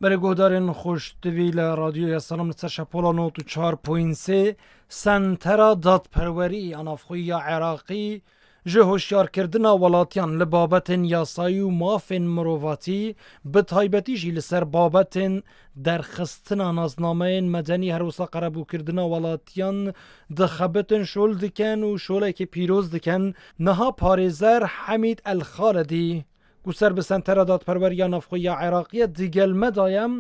برای گودارین خوش دویل رادیوی سلام لسر شپولا نوت و 4.3 سنترا دادپروری انافخوی عراقی جه هوشیار کردنا ولاتیان لبابتن یاسایی و مافن مروواتی به تایبتی جی لسر بابتن درخستنا نازنامه مدنی هروسا قربو کردنا ولاتیان دخبتن شول دکن و شوله که پیروز Deccan نها پارێزەر حەمید ئەلخالدی گوسەر بە سەنتەرە دادپەروەریە نافخۆیە عێراقیە دیگەلمەدایەم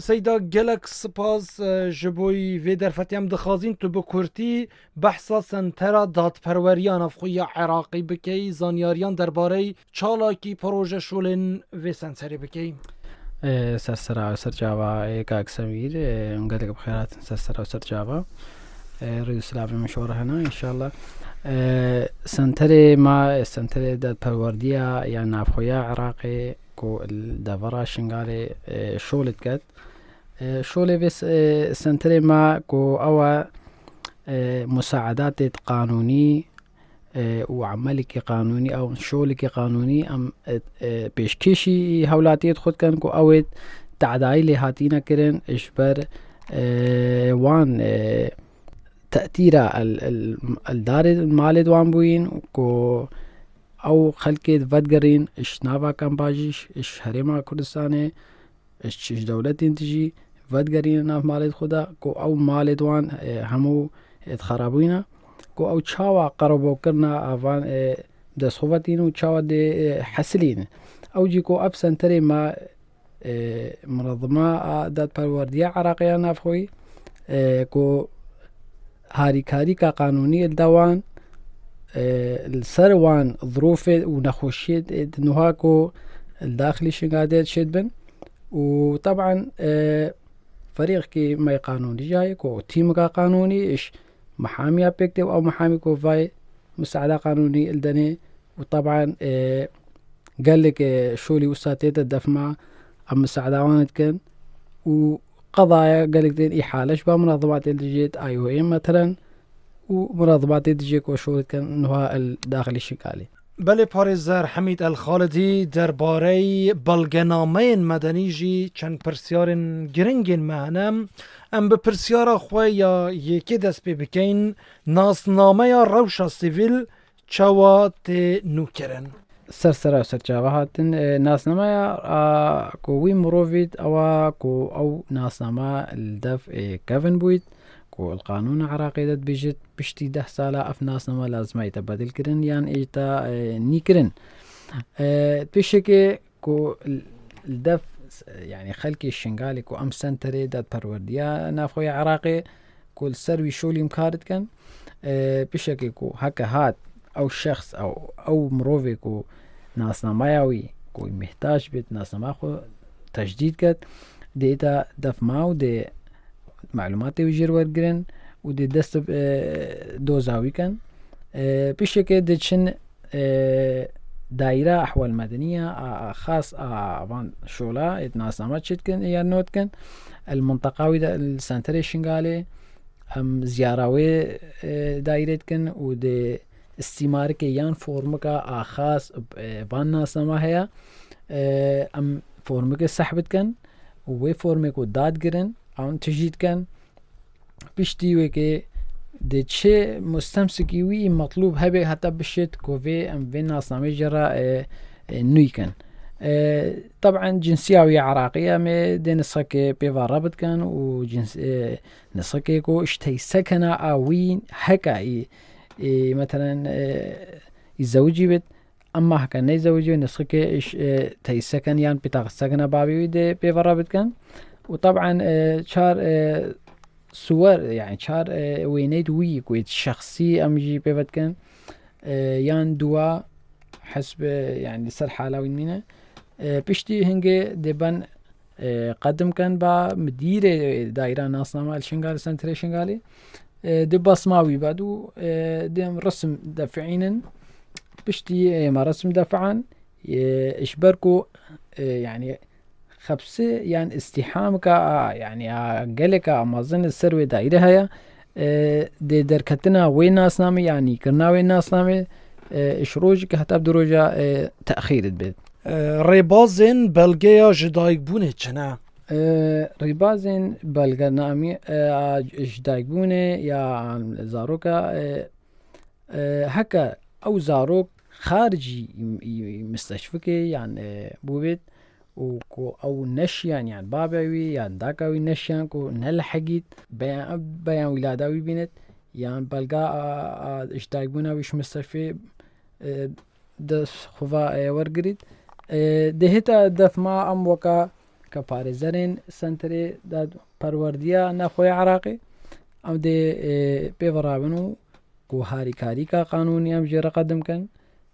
سەیدا gelek spas ji bo vê derfetî em dixwazin tu bi Kurtî behsa sentera dadperweriya navxweya Iraqî bikey, zanyariyan derbareyî çalakî proje şolên vê senterê bikey. سرسرا وسرجاوا كاك سمير نقلق بخيرات سرسرا وسرجاوا ريد سلامي مشوره هنا ان شاء الله. سنتري داد پرورديا يعني نافخويا عراقي كو الدفرا شنغالي شولت قد شولي بس سنتري ما كو او مساعدات قانوني وعملك قانوني او شغلك قانوني ام بيشكيشي هولاتيت خود كان كو اويت تعدايلي هاتينا كرن اشبر وان تأثيرا الدار المالد وان بوين كو او خلقيت فدقرين اش نافا كان باجيش اش هريما كردستاني اش دولتين تجي فدقرين ناف مالد خدا كو او مالد وان همو اتخرابوينا كو او چاوا قربو کرنا اوان دس خواتين و چاوا دي حسلين او جي كو اب سنتري ما منظمة داد پروردية عراقية نافخوي كو هاريكاري كا قانوني الدوان السروان ظروف ونخوشيت نهاكو الداخلي شنقادات شدبن وطبعا فريق كي ما قانوني جاي كو تيم كا قانوني اش محامي بيكتب او محامي كوفاي مساعدة قانوني الدني وطبعا قال لك شولي وساتيت الدفمة ام مساعدة وانت كان وقضايا قال لك دين احالش بمنظمات الجيت اي او ام مثلا ومنظمات الجيك وشولي كان انها الداخلي الشكالي. بله پارێزەر حەمید ئەلخالدی دەربارەی بەڵگەنامەیەن مەدەنی ژی چەند پرسیارن گرنگên me hene em bi pirsiyara xwe ya yekê dest pê bikein nasnameya rewşa sivîl çawa tê nûkirin. سرسرا سرچاوا هاتن ناسنامه كو وي مروفيد او كو او ناسنامه الدفع كافن بويت كو القانون العراقي داد بيجت بشتي 10 سالة اف ناسنامه لازم يتبدل كرن يعني ايتا نيكرن بشكي كو الدف يعني خلقي الشنغالي كو ام سنتري داد پرورديا نافخويا عراقي كو السروي شولي مكارد كان بشكي كو هكا هات او شخص او مروفي كو ناسناماياوي كو محتاج بيت ناسنامه خو تجديد كد ديتا دف ماو دي معلوماتي ويجير ورقرن ودي دست دوزاوي كان بشكل ديشن دائرة أحوال مدنية خاص عن شولا ناسنامات شد كان يا نوت كان المنطقة دا السنتري شنغالي ام زياراوي دائرة كان ودي استمارك يان فورمكا خاص بان ناسنامه هيا ام فورمك سحبت كان ووي فورمك داد گرن اون تجديد كان بشتي وكي دي تشي مستمسكي وي مطلوب هبه حتى بشت كوفي ام في ناسنامه جرا نوي كان طبعا جنسية عراقية مي دي نسخك بيفا رابط كان وجنس نسخك كو اشتي سكنة اوين حكا مثلا يزوجي بيت اما هكا نيزوجي نسخك اش تي سكن يان بتاع سكنة بابي دي بيفا رابط كان وطبعا شار صور يعني شار وينيد وي كويت شخصي امجي بيفت كان يان دوا حسب يعني سر حالة وينينا بشتي هنجي دبن قدم كان با مدير دائرة ناسنامة الشنغالي سنتري شنغالي دي بصماوي بعدو دي رسم دافعين بشتي ما رسم دافعان اشبركو يعني خبسة يعني استحامك يعني قالك امازن السروي دائرة هيا دي دركتنا وين ناسنامي يعني كرنا وين ناسنامي اشروجك حتى بدروجة تأخير البيت ڕێبازên belgeya ji dayikbûnê çi ne? ریبازین بلگرنامی اجدایگونه یا زاروکا هکا او زاروک خارجي مستشفى يعني بوبيت او نشيان يعني باباوي يعني داكاوي نشيان كو نلحقيت بيان ولاداوي بينت يعني بلقا اشتاقونا ويش مستشفى دس خفا ورقريت دهتا دف ما ام وكا كباريزرين سنتري داد پرورديا نخوي عراقي ام دي بيفرابنو كو هاري كاريكا قانوني ام جيرا قدم كان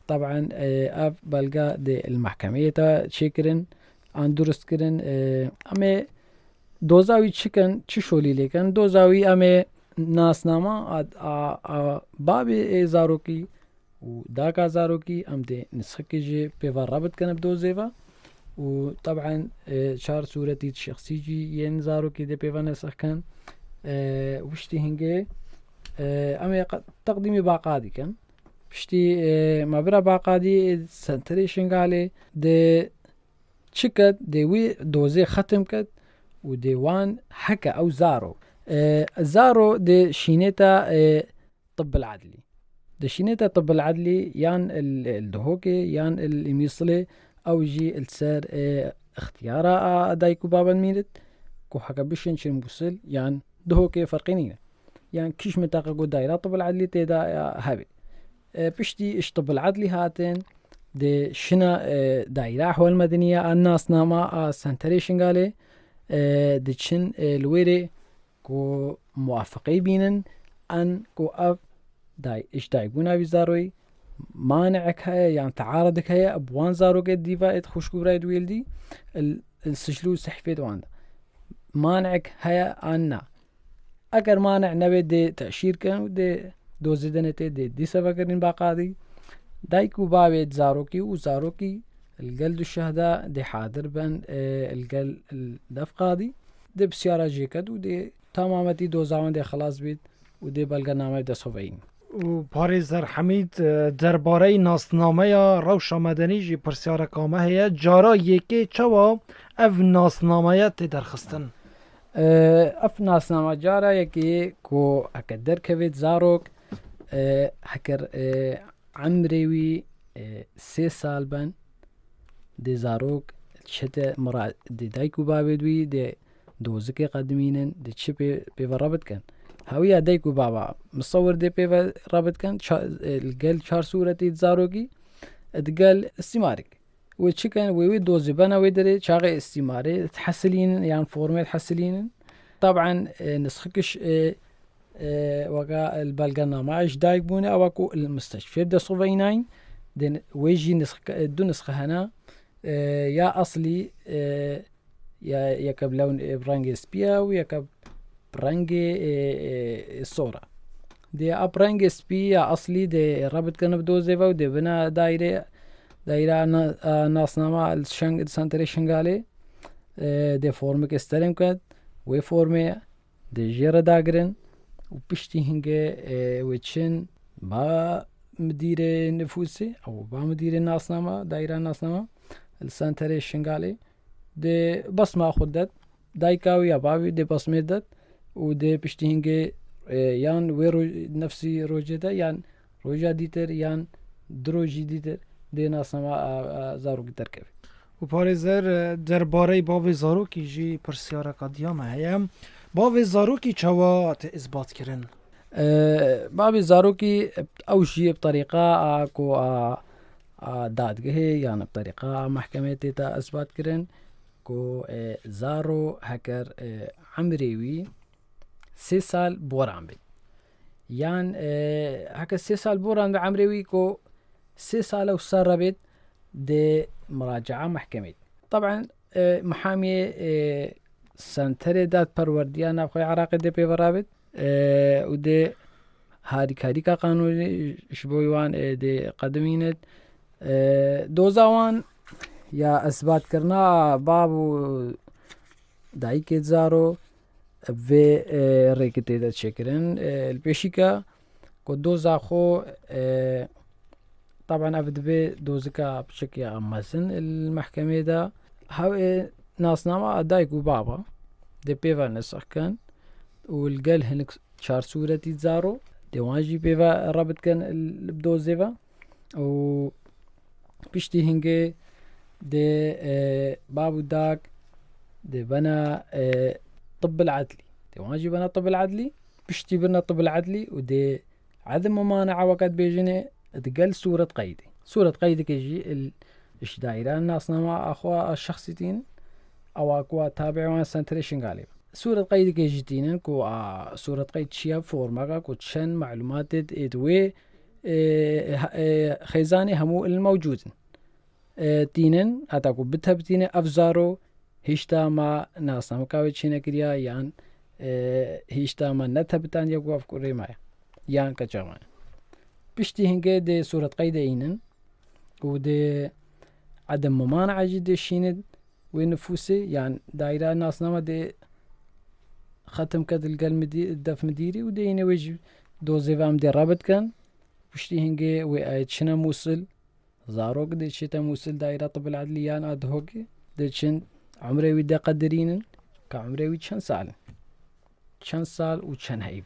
طبعا اف بلقا دي المحكمية تا تشكرن ان درست كرن امي دوزاوي تشكن تشولي لكن دوزاوي امي ناسنامه بابي زاروكي وداكا زاروكي ام دي نسخكي جي بيفر رابط كان بدوزيفا وطبعا شار صورتي الشخصي جي ين زاروكي دي بيفر نسخ كان وشتي هنجي امي تقديمي باقادي كان بشتي ما برا باقادي سنتري شنغالي دي تشكت دي وي دوزي ختم كت ودي وان حكا او زارو زارو دي شينيتا طب العدلي دي شينيتا طب العدلي يان الدهوكي يان الميصلي او جي السر اختيارا دايكو بابا الميلت كو حكا بشن شنبوصل يان دهوكي فرقينينا يعني كيش متاققو دايرا طب العدلي تيدا هابي بشتي اش طب العدلي هاتين دي شنا دايرة أحوال مدنية الناس ناما سنتري شنغالي دي تشن الويري كو موافقي بينن أن كو أف داي إش دايقونا بزاروي مانعك هيا يعني تعارضك هيا أبوان زاروك ديفا خوشكو برايد ويلدي السجلو سحفيد واندا مانعك هيا أنا أكر مانع نبي دي تأشير كان دي دوزي دنتي دي سبا كرين باقادي دايكو بابيت زاروكي وزاروكي القلد الشهداء دي حاضر بن القل الدف قاضي دي بسيارة جيكد ودي تمامتي دوزاون دي خلاص بيت ودي بلغنامه دي صوبين و پارێزەر حەمید دەربارەی ناسنامەیە ڕەوشە مەدەنی ژی پرسیارەکامە هەیە جارا یەکێ چەوە ئەڤ ناسنامەیە تێدەرخستن ئەف ناسنامە جارە یەکێ کۆ ئەکە دەرکەوێت زارۆک هەکەر عمرێوی 3 سال بن دي زاروك شتا مرا دي دايكو بابدوي دي دوزكي قدمينن دي تشي بيفرابط كان هاوية دايكو بابا مصور دي بيفرابط كان القل شار صورتي زاروكي اتقال استمارك وتشي كان ويوي دوزي بنا ويدري شاغي استماري تحسلين يعني فورمي تحسلين طبعا نسخكش وقا البلغنا معاش دايك بوني اوكو المستشفى دا صوفيناين دين ويجي دو نسخة هنا يا اصلي يا كب لون برانجي سبيا ويا كب برانجي الصورة دي ابرانجي سبيا اصلي دي رابط كان بدو زيفا ودي بنا دايرة ناسنامة الشنغ سانتري شنغالي دي فورمك استلم كد وي فورمي دي جيرا داغرن وبشتي هنگه وچن با مدير نفوسي او با مدير ناسنامة دايرة ناسنامة السانتري شنغالي دي بصمة خدت دايكاوي يا بابي دي بصمة دت ودي بشتي هنگه يان ويرو نفسي روجدا يان روجا ديتر يان دروجي ديتر دي ناسنامة زاروك تركب و پارێزەر دەربارەی باوی زاروکی ژی پرسیارەکە دیامە هەیە باوی زاروکی چەوە تێ ئیثبات کردن بابي زاروكي او شيء بطريقة كو دادگه يعني بطريقة محكمة تيتا اثبات كرن كو زارو هكر عمريوي 3 سال بوران بي يعني هكر 3 سال بوران بي عمريوي كو 3 سال او سار بيت دي مراجعة محكمة طبعا محامية سنتري داد پرورديانا بخوي عراقي دي بيورابت ودي هاري كاريكا قانوني شبويوان دي قدمينت دوزاوان يا اثبات کرنا بابو دايكي زارو في ريكتي دا تشكرن البيشيكا كو دوزا خو طبعا افد بي دوزكا بشكل امازن المحكمة دا هاو ناسنامە دایک و بابە دێ پێوە نسخکەن والگەل هەنک چار سوورەتی زارۆ دێوانژی پێوە ڕەبتکەن بدۆزێوە و پشتی هەنگێ دێ باب و داک دێ بەنە طب العدلي دێوانژی بەنە طب العدلي پشتی بنە طب العدلي و دێ عدم ممانعة وقت بيجيني تقل صورة قيدي صورة قيدي كيجي إيش دايرة ناسنامە أخوا الشخصيتين أو أكوا تابعوان سنتريشن غالبا صورة قيد كيجيتين كو صورة قيد شيا فورماكا كو تشن معلومات إدوي خيزاني همو الموجودين تينن أتاكو بتهبتين أفزارو هيشتا ما ناسنامە كاوي تشينا كريا يان هيشتا ما نتهبتان يقو أفكوري مايا يان كجامعة بشتي هنگه دي صورة قيد اينن و دي عدم ممانعة جدي شيند ونفوسي يعني دايرة ناسنامە دي ختم كد القل الدف مديري و دي نويج دوزي وام دي رابط كان بشتي هنگه و ايتشنا موصل زاروك دي شتا موصل دايرة طب العدلي يان ادهوكي دي چن عمري وي دي قدرينن كعمري وي چن سال و چن هيب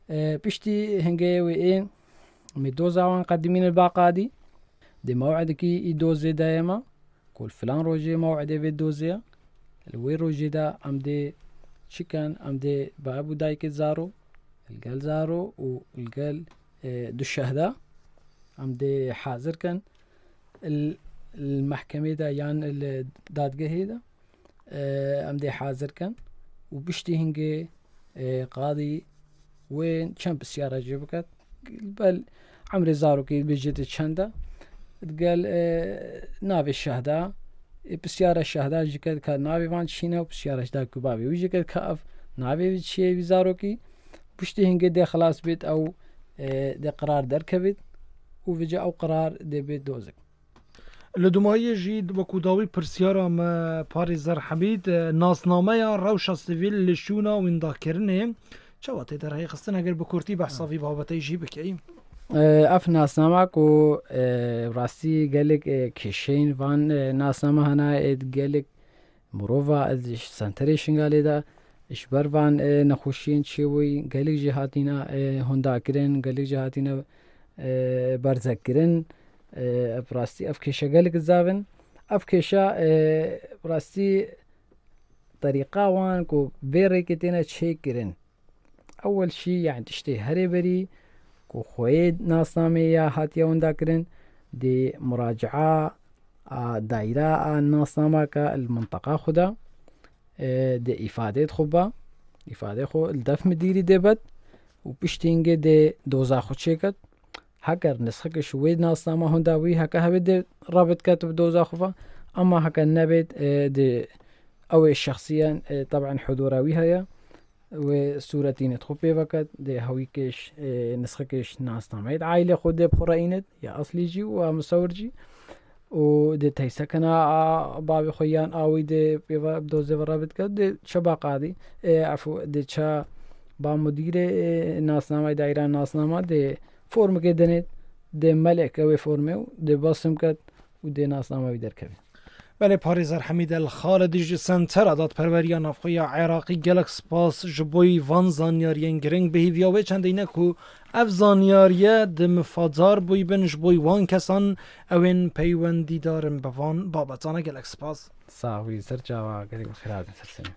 بشتي هنگه و اين مدوزاوان قدمين الباقادي دي موعدكي يدوزي دايما كل فلان روجي موعدي في دوزيا الوي روجي دا ام دي شكان ام دي بابو دايك زارو القال زارو والقال دو الشهداء ام دي حاضر كان المحكمة دا يعني الدادقة دا ام دي حاضر كان وبشتي هنجي قاضي وين كم بسيارة جيبكت بل عمري زارو كي بيجيت تشندا قال نافي الشهداء بسيارة الشهداء جيكت كان نافي فان شينا وبسيارة الشهداء كبابي وجيكت كاف نافي شيء بيزارو كي بشتي هنجي دي خلاص بيت او دي قرار دركبت وفجأة او قرار دي بيت دوزك لدمایی جید وکو داوی پرسیارا ما پاریزر حمید ناسنامه یا روشا سیویل لشونا و انداکرنه چواتی در هی خستن اگر بکورتی بحثاوی بابتی جی بکیم اف ناسنامه کو راستی گلک کشین وان ناسنامه هنا اد گلک مروفا از سنتریشن گالی دا اشبر وان نخوشین چیوی گلک جهاتینا هنداکرن گلک جهاتینا برزکرن براستی اف کشا گلک زاون اف کشا براستی طريقة وان كو بيري كتينا تشيكرن أول شي يعني تشتي هري بري كو خويد ناسنامي يا هاتيا ونداكرن دي مراجعة دايرة ناسنامة كالمنطقة خدا دي إفادة خبا إفادة خو الدف مديري ديبت وبشتينجي دي دوزا خو تشيكت هكر نسخك شويد ناسنامة هنداوي هكا هبت دي رابط كاتب دوزا خفا أما هكا النبت دي أو الشخصيا طبعا حضوراوي هيا وصورتين تخبي وقت دي هويكش نسخكش ناسنامه عائلة خود دي بخورينت يا أصلي جي ومصور جي و دي تيسكنا بابي خويان آوي دي بيوا بدوزي ورابط كد دي شبا قادي عفو دي شا با مدير ناسنامه دائرة ناسنامه دي فورم كدنت دي ملك اوي فورمه دي باسم كد و دي ناسنامه بيدر كبي بله پاریزر حمید الخالدی جی سنتر دادپروری نافخوی عراقی گلک سپاس جبوی وان زانیاریین گرنگ بهیویا و چندینه کو اف زانیاریه دم فازار بوی بن جبوی وان کسان اوین پیوندی دارن بوان بابتانه گلک سپاس صاحبی سر جاوا گرنگ خیرات سرسنه